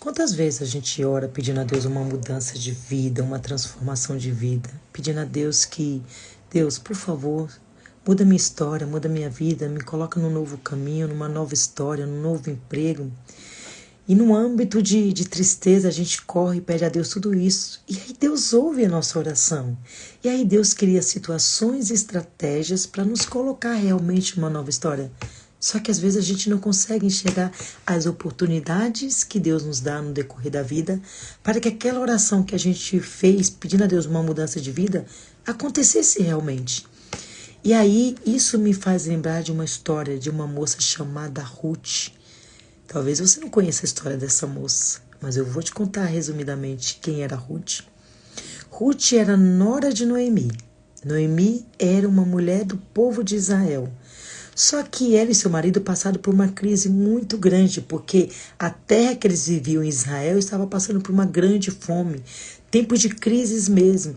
Quantas vezes a gente ora pedindo a Deus uma mudança de vida, uma transformação de vida, pedindo a Deus que, Deus, por favor, muda minha história, muda minha vida, me coloca num novo caminho, numa nova história, num novo emprego. E no âmbito de tristeza, a gente corre e pede a Deus tudo isso. E aí Deus ouve a nossa oração. E aí Deus cria situações e estratégias para nos colocar realmente numa nova história. Só que às vezes a gente não consegue enxergar as oportunidades que Deus nos dá no decorrer da vida para que aquela oração que a gente fez pedindo a Deus uma mudança de vida acontecesse realmente. E aí isso me faz lembrar de uma história de uma moça chamada Ruth. Talvez você não conheça a história dessa moça, mas eu vou te contar resumidamente quem era Ruth. Ruth era nora de Noemi. Noemi era uma mulher do povo de Israel. Só que ela e seu marido passaram por uma crise muito grande, porque a terra que eles viviam em Israel estava passando por uma grande fome. Tempo de crise mesmo.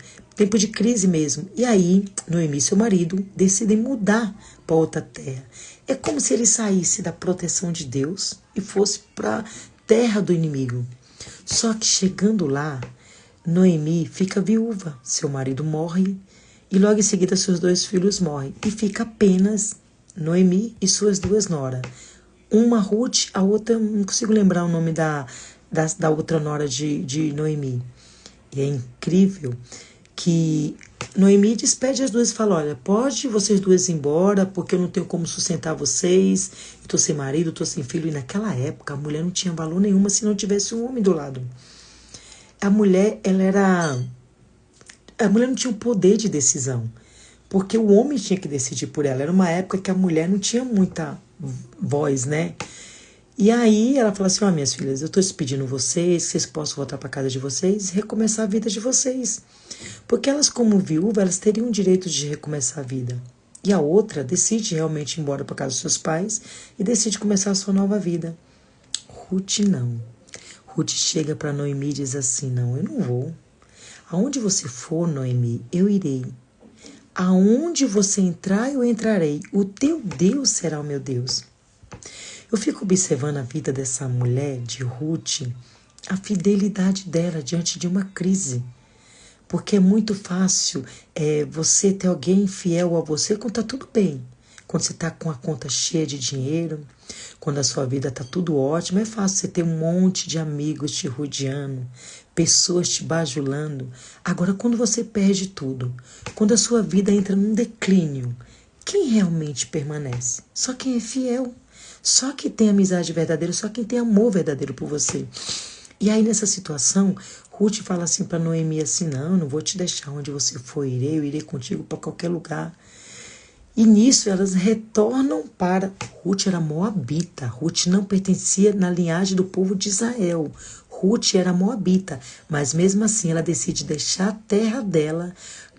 E aí, Noemi e seu marido decidem mudar para outra terra. É como se ele saísse da proteção de Deus e fosse para a terra do inimigo. Só que chegando lá, Noemi fica viúva, seu marido morre e logo em seguida seus 2 filhos morrem. E fica apenas Noemi e suas 2 noras. Uma Ruth, a outra, não consigo lembrar o nome da outra nora de Noemi. E é incrível que Noemi despede as 2 e fala, olha, pode vocês 2 ir embora, porque eu não tenho como sustentar vocês, estou sem marido, estou sem filho. E naquela época a mulher não tinha valor nenhuma se não tivesse um homem do lado. A mulher não tinha o poder de decisão, porque o homem tinha que decidir por ela. Era uma época que a mulher não tinha muita voz, né? E aí ela fala assim, minhas filhas, eu estou despedindo vocês possam voltar para casa de vocês e recomeçar a vida de vocês. Porque elas, como viúva, elas teriam o direito de recomeçar a vida. E a outra decide realmente ir embora para casa dos seus pais e decide começar a sua nova vida. Ruth não. Ruth chega para Noemi e diz assim, não, eu não vou. Aonde você for, Noemi, eu irei. Aonde você entrar, eu entrarei. O teu Deus será o meu Deus. Eu fico observando a vida dessa mulher, de Ruth, a fidelidade dela diante de uma crise. Porque é muito fácil você ter alguém fiel a você quando está tudo bem. Quando você está com a conta cheia de dinheiro, quando a sua vida está tudo ótimo, é fácil você ter um monte de amigos te rodeando, pessoas te bajulando. Agora, quando você perde tudo, quando a sua vida entra num declínio, quem realmente permanece? Só quem é fiel. Só quem tem amizade verdadeira, só quem tem amor verdadeiro por você. E aí, nessa situação, Ruth fala assim para Noemi assim, não vou te deixar onde você for, eu irei contigo para qualquer lugar. E nisso elas retornam para... Ruth era moabita, Ruth não pertencia na linhagem do povo de Israel. Ruth era moabita, mas mesmo assim ela decide deixar a terra dela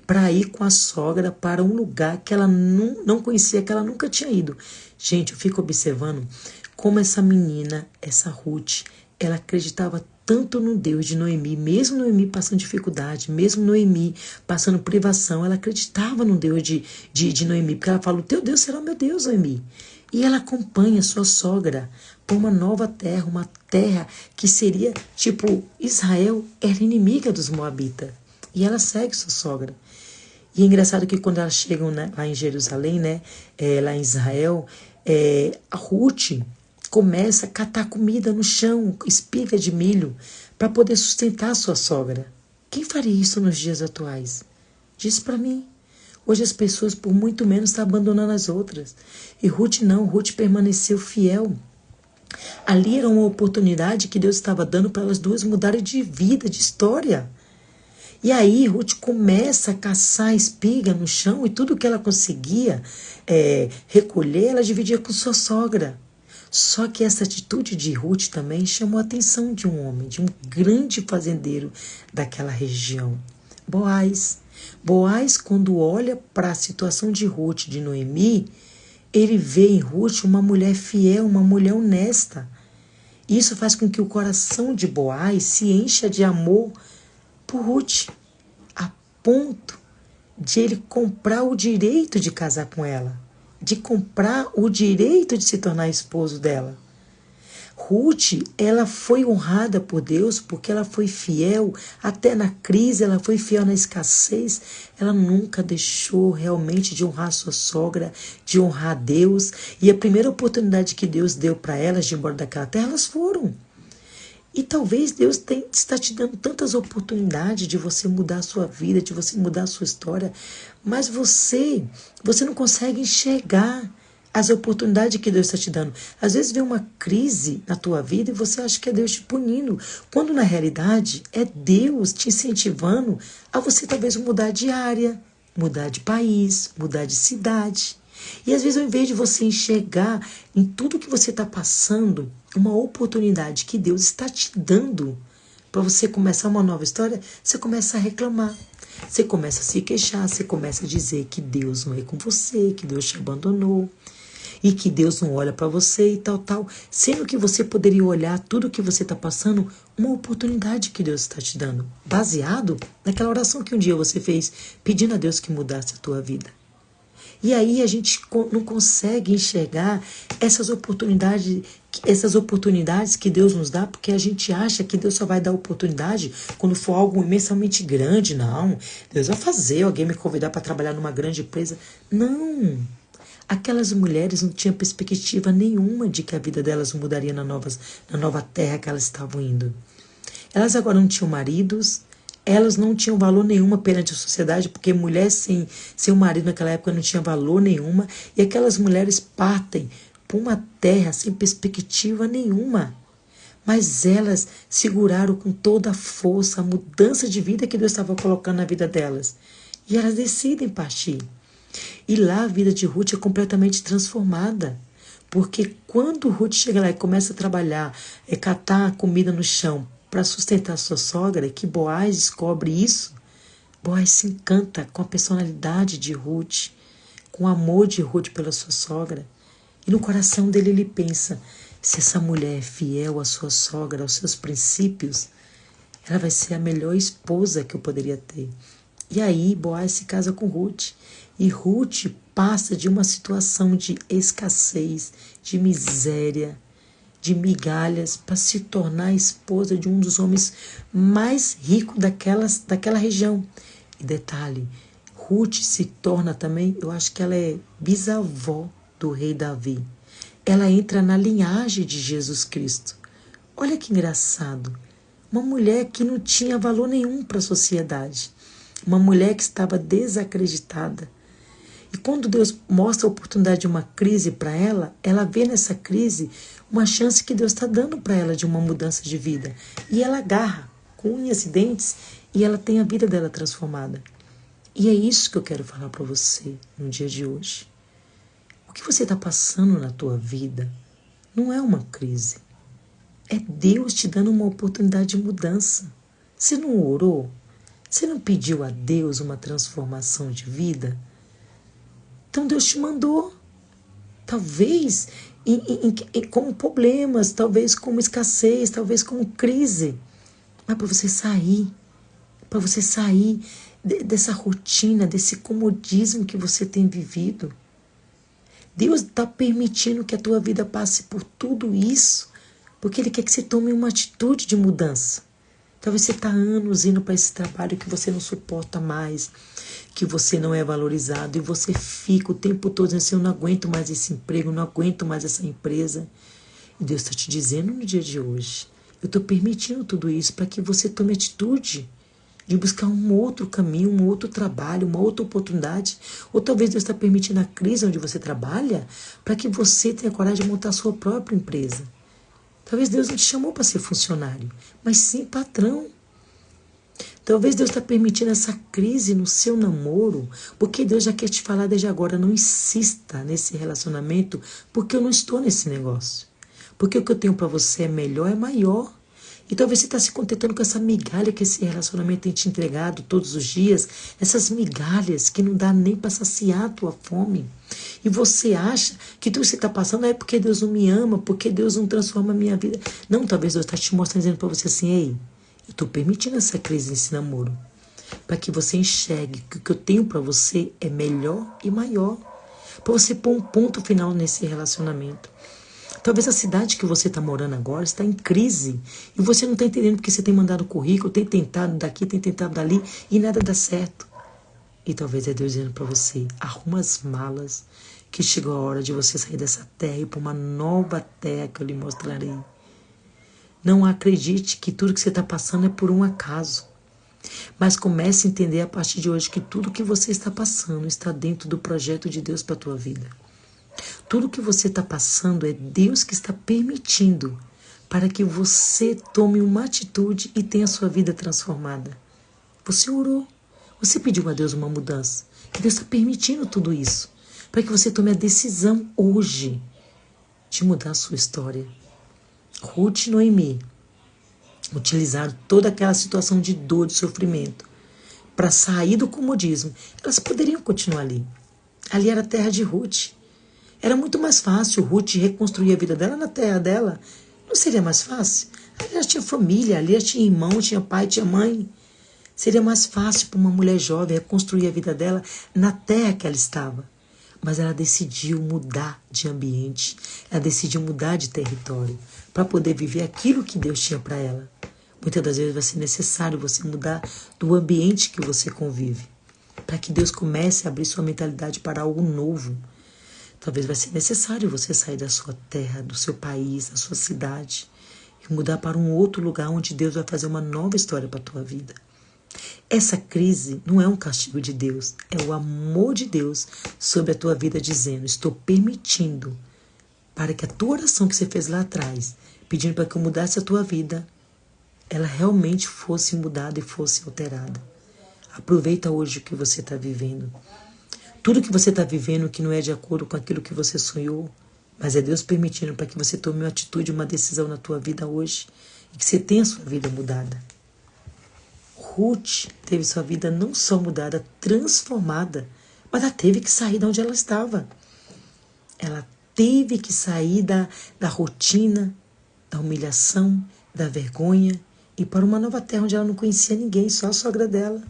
para ir com a sogra para um lugar que ela não conhecia, que ela nunca tinha ido. Gente, eu fico observando como essa menina, essa Ruth, ela acreditava tanto no Deus de Noemi, mesmo Noemi passando dificuldade, mesmo Noemi passando privação, ela acreditava no Deus de Noemi, porque ela fala, o teu Deus será o meu Deus, Noemi. E ela acompanha sua sogra para uma nova terra, uma terra que seria, tipo, Israel era inimiga dos moabitas. E ela segue sua sogra. E é engraçado que quando elas chegam, né, lá em Jerusalém, né, lá em Israel, a Ruth começa a catar comida no chão, espiga de milho, para poder sustentar a sua sogra. Quem faria isso nos dias atuais? Diz para mim. Hoje as pessoas, por muito menos, estão abandonando as outras. E Ruth não, Ruth permaneceu fiel. Ali era uma oportunidade que Deus estava dando para elas 2 mudarem de vida, de história. E aí Ruth começa a caçar espiga no chão e tudo que ela conseguia recolher, ela dividia com sua sogra. Só que essa atitude de Ruth também chamou a atenção de um homem, de um grande fazendeiro daquela região, Boaz. Boaz, quando olha para a situação de Ruth, de Noemi, ele vê em Ruth uma mulher fiel, uma mulher honesta. Isso faz com que o coração de Boaz se encha de amor por Ruth, a ponto de ele comprar o direito de casar com ela, de comprar o direito de se tornar esposo dela. Ruth, ela foi honrada por Deus porque ela foi fiel até na crise, ela foi fiel na escassez. Ela nunca deixou realmente de honrar sua sogra, de honrar Deus. E a primeira oportunidade que Deus deu para elas de ir embora daquela terra, elas foram. E talvez Deus está te dando tantas oportunidades de você mudar a sua vida, de você mudar a sua história, mas você não consegue enxergar as oportunidades que Deus está te dando. Às vezes vem uma crise na tua vida e você acha que é Deus te punindo, quando na realidade é Deus te incentivando a você talvez mudar de área, mudar de país, mudar de cidade. E às vezes, ao invés de você enxergar em tudo que você está passando, uma oportunidade que Deus está te dando para você começar uma nova história, você começa a reclamar. Você começa a se queixar, você começa a dizer que Deus não é com você, que Deus te abandonou e que Deus não olha para você e tal. Sendo que você poderia olhar tudo que você está passando, uma oportunidade que Deus está te dando, baseado naquela oração que um dia você fez, pedindo a Deus que mudasse a tua vida. E aí a gente não consegue enxergar essas oportunidades que Deus nos dá, porque a gente acha que Deus só vai dar oportunidade quando for algo imensamente grande. Não, Deus vai fazer alguém me convidar para trabalhar numa grande empresa. Não, aquelas mulheres não tinham perspectiva nenhuma de que a vida delas mudaria na nova terra que elas estavam indo. Elas agora não tinham maridos, elas não tinham valor nenhuma perante a sociedade, porque mulher sem um marido naquela época não tinha valor nenhuma, e aquelas mulheres partem para uma terra sem perspectiva nenhuma. Mas elas seguraram com toda a força a mudança de vida que Deus estava colocando na vida delas. E elas decidem partir. E lá a vida de Ruth é completamente transformada. Porque quando Ruth chega lá e começa a trabalhar, catar a comida no chão, para sustentar sua sogra, que Boaz descobre isso, Boaz se encanta com a personalidade de Ruth, com o amor de Ruth pela sua sogra. E no coração dele ele pensa, se essa mulher é fiel à sua sogra, aos seus princípios, ela vai ser a melhor esposa que eu poderia ter. E aí Boaz se casa com Ruth. E Ruth passa de uma situação de escassez, de miséria, de migalhas, para se tornar a esposa de um dos homens mais ricos daquela região. E detalhe, Ruth se torna também, eu acho que ela é bisavó do rei Davi. Ela entra na linhagem de Jesus Cristo. Olha que engraçado. Uma mulher que não tinha valor nenhum para a sociedade. Uma mulher que estava desacreditada. E quando Deus mostra a oportunidade de uma crise para ela, ela vê nessa crise uma chance que Deus está dando para ela de uma mudança de vida. E ela agarra com unhas e dentes e ela tem a vida dela transformada. E é isso que eu quero falar para você no dia de hoje. O que você está passando na tua vida não é uma crise. É Deus te dando uma oportunidade de mudança. Você não orou? Você não pediu a Deus uma transformação de vida? Então Deus te mandou. Talvez com problemas, talvez com escassez, talvez com crise. Mas para você sair dessa rotina, desse comodismo que você tem vivido. Deus está permitindo que a tua vida passe por tudo isso, porque Ele quer que você tome uma atitude de mudança. Talvez você está anos indo para esse trabalho que você não suporta mais, que você não é valorizado, e você fica o tempo todo dizendo assim, eu não aguento mais esse emprego, não aguento mais essa empresa. E Deus está te dizendo no dia de hoje, eu estou permitindo tudo isso para que você tome atitude de buscar um outro caminho, um outro trabalho, uma outra oportunidade. Ou talvez Deus está permitindo a crise onde você trabalha para que você tenha coragem de montar a sua própria empresa. Talvez Deus não te chamou para ser funcionário, mas sim patrão. Talvez Deus está permitindo essa crise no seu namoro, porque Deus já quer te falar desde agora, não insista nesse relacionamento, porque eu não estou nesse negócio. Porque o que eu tenho para você é melhor, é maior. E talvez você está se contentando com essa migalha que esse relacionamento tem te entregado todos os dias, essas migalhas que não dá nem para saciar a tua fome. E você acha que tudo que você está passando é porque Deus não me ama, porque Deus não transforma a minha vida. Não, talvez Deus está te mostrando, dizendo para você assim, ei, eu estou permitindo essa crise nesse namoro, para que você enxergue que o que eu tenho para você é melhor e maior, para você pôr um ponto final nesse relacionamento. Talvez a cidade que você está morando agora está em crise e você não está entendendo porque você tem mandado currículo, tem tentado daqui, tem tentado dali e nada dá certo. E talvez é Deus dizendo para você, arruma as malas, que chegou a hora de você sair dessa terra e ir para uma nova terra que eu lhe mostrarei. Não acredite que tudo que você está passando é por um acaso. Mas comece a entender a partir de hoje que tudo que você está passando está dentro do projeto de Deus para a tua vida. Tudo que você está passando é Deus que está permitindo para que você tome uma atitude e tenha a sua vida transformada. Você orou, você pediu a Deus uma mudança. E Deus está permitindo tudo isso para que você tome a decisão hoje de mudar a sua história. Ruth e Noemi utilizaram toda aquela situação de dor, de sofrimento, para sair do comodismo. Elas poderiam continuar ali. Ali era a terra de Ruth. Era muito mais fácil Ruth reconstruir a vida dela na terra dela. Não seria mais fácil? Ali ela tinha família, ali ela tinha irmão, tinha pai, tinha mãe. Seria mais fácil para uma mulher jovem reconstruir a vida dela na terra que ela estava. Mas ela decidiu mudar de ambiente, ela decidiu mudar de território para poder viver aquilo que Deus tinha para ela. Muitas das vezes vai ser necessário você mudar do ambiente que você convive, para que Deus comece a abrir sua mentalidade para algo novo. Talvez vai ser necessário você sair da sua terra, do seu país, da sua cidade e mudar para um outro lugar onde Deus vai fazer uma nova história para a tua vida. Essa crise não é um castigo de Deus, é o amor de Deus sobre a tua vida dizendo, estou permitindo para que a tua oração que você fez lá atrás, pedindo para que eu mudasse a tua vida, ela realmente fosse mudada e fosse alterada. Aproveita hoje o que você está vivendo. Tudo que você está vivendo que não é de acordo com aquilo que você sonhou, mas é Deus permitindo para que você tome uma atitude, uma decisão na tua vida hoje e que você tenha a sua vida mudada. Ruth teve sua vida não só mudada, transformada, mas ela teve que sair de onde ela estava. Ela teve que sair da rotina, da humilhação, da vergonha e para uma nova terra onde ela não conhecia ninguém, só a sogra dela.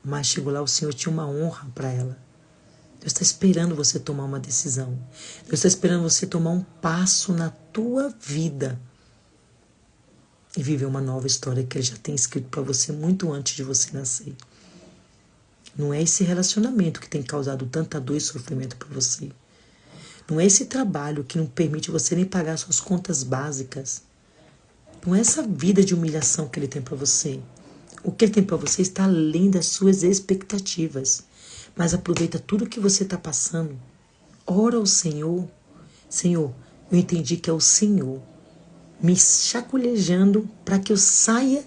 Mas chegou lá, o Senhor tinha uma honra para ela. Deus está esperando você tomar uma decisão. Deus está esperando você tomar um passo na tua vida e viver uma nova história que Ele já tem escrito para você muito antes de você nascer. Não é esse relacionamento que tem causado tanta dor e sofrimento para você. Não é esse trabalho que não permite você nem pagar suas contas básicas. Não é essa vida de humilhação que Ele tem para você. O que Ele tem para você está além das suas expectativas. Mas aproveita tudo que você está passando. Ora ao Senhor. Senhor, eu entendi que é o Senhor me chacoalhejando para que eu saia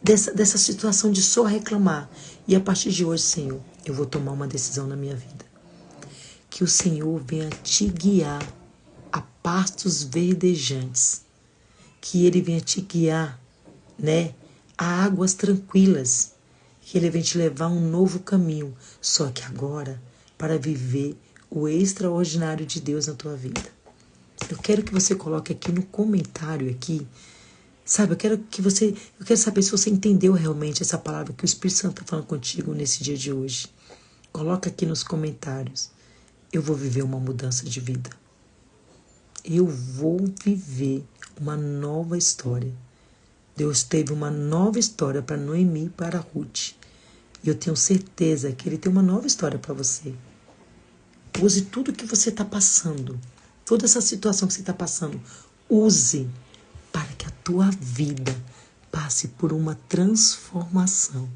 dessa situação de só reclamar. E a partir de hoje, Senhor, eu vou tomar uma decisão na minha vida. Que o Senhor venha te guiar a pastos verdejantes. Que Ele venha te guiar, a águas tranquilas. Que Ele venha te levar a um novo caminho. Só que agora, para viver o extraordinário de Deus na tua vida. Eu quero que você coloque aqui no comentário aqui, sabe, eu quero saber se você entendeu realmente essa palavra que o Espírito Santo está falando contigo nesse dia de hoje. Coloca aqui nos comentários. Eu vou viver uma mudança de vida. Eu vou viver uma nova história. Deus teve uma nova história para Noemi e para Ruth. E eu tenho certeza que Ele tem uma nova história para você. Use tudo que você está passando. Toda essa situação que você está passando, use para que a tua vida passe por uma transformação.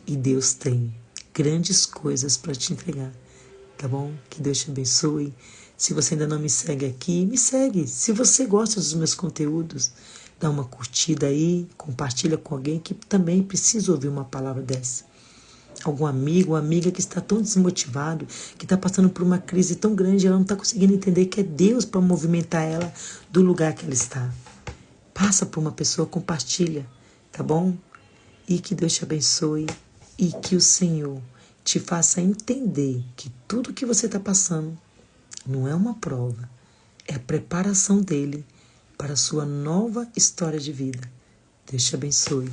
E Deus tem grandes coisas para te entregar, tá bom? Que Deus te abençoe. Se você ainda não me segue aqui, me segue. Se você gosta dos meus conteúdos, dá uma curtida aí, compartilha com alguém que também precisa ouvir uma palavra dessa. Algum amigo ou amiga que está tão desmotivado, que está passando por uma crise tão grande, ela não está conseguindo entender que é Deus para movimentar ela do lugar que ela está. Passa por uma pessoa, compartilha, tá bom? E que Deus te abençoe e que o Senhor te faça entender que tudo que você está passando não é uma prova, é a preparação dele para a sua nova história de vida. Deus te abençoe.